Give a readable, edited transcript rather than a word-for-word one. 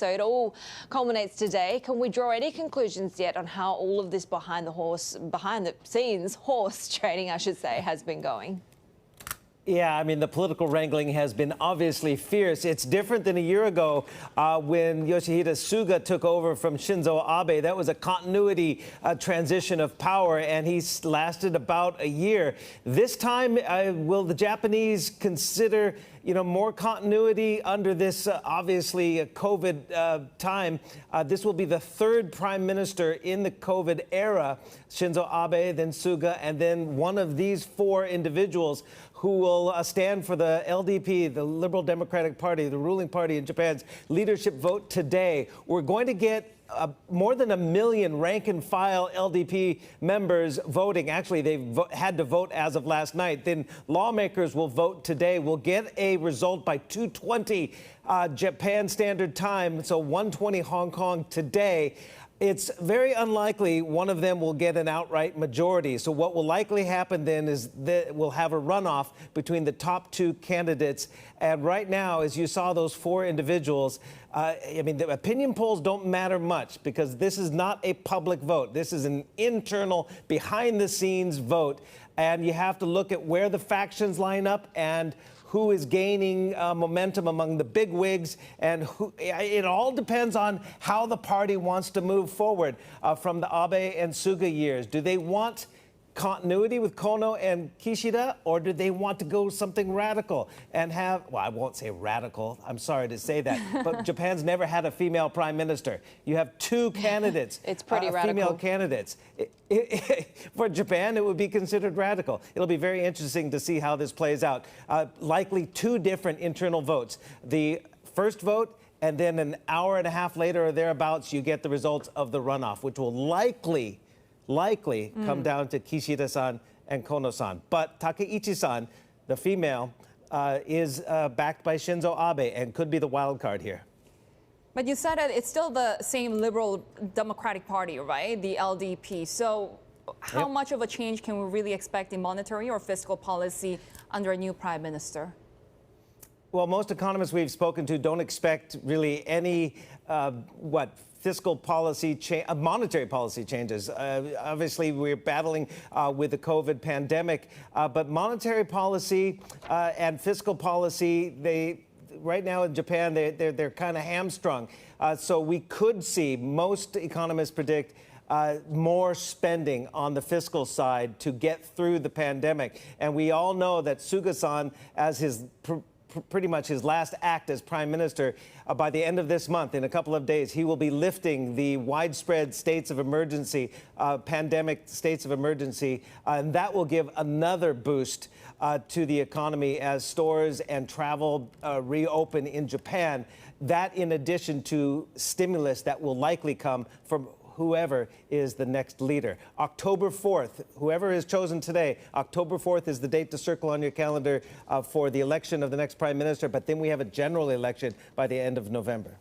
So it all culminates today. Can we draw any conclusions yet on how all of this behind the scenes horse trading, I should say, has been going? Yeah, I mean, the political wrangling has been obviously fierce. It's different than a year ago when Yoshihide Suga took over from Shinzo Abe. That was a continuity transition of power, and he's lasted about a year. This time, will the Japanese consider, more continuity under this obviously COVID time? This will be the third prime minister in the COVID era. Shinzo Abe, then Suga, and then one of these four individuals who will stand for the LDP, the Liberal Democratic Party, the ruling party in Japan's leadership vote today. We're going to get more than 1 million rank-and-file LDP members voting. Actually, they've had to vote as of last night. Then lawmakers will vote today. We'll get a result by 2:20 Japan Standard Time, so 1:20 Hong Kong today. It's very unlikely one of them will get an outright majority. So what will likely happen then is that we'll have a runoff between the top two candidates. And right now, as you saw those four individuals, the opinion polls don't matter much because this is not a public vote. This is an internal, behind-the-scenes vote. And you have to look at where the factions line up and who is gaining momentum among the big wigs, and it all depends on how the party wants to move forward from the Abe and Suga years. Do they want continuity with Kono and Kishida, or do they want to go something radical and have, well, I won't say radical, I'm sorry to say that, but Japan's never had a female prime minister. You have two candidates. It's pretty radical. Female candidates. For Japan, it would be considered radical. It'll be very interesting to see how this plays out. Likely two different internal votes. The first vote, and then an hour and a half later or thereabouts, you get the results of the runoff, which will likely come down to Kishida-san and Kono-san. But Takeichi-san, the female, is backed by Shinzo Abe and could be the wild card here. But you said that it's still the same Liberal Democratic Party, right? The LDP. So how much of a change can we really expect in monetary or fiscal policy under a new prime minister? Well, most economists we've spoken to don't expect really any, fiscal policy, monetary policy changes. Obviously, we're battling with the COVID pandemic, but monetary policy and fiscal policy, right now in Japan, they're kind of hamstrung. So we could see, most economists predict, more spending on the fiscal side to get through the pandemic. And we all know that Suga-san, as his pretty much his last act as prime minister, by the end of this month, in a couple of days, he will be lifting the widespread states of emergency, pandemic states of emergency, and that will give another boost to the economy as stores and travel reopen in Japan. That in addition to stimulus that will likely come from whoever is the next leader. October 4th, whoever is chosen today, October 4th is the date to circle on your calendar for the election of the next prime minister, but then we have a general election by the end of November.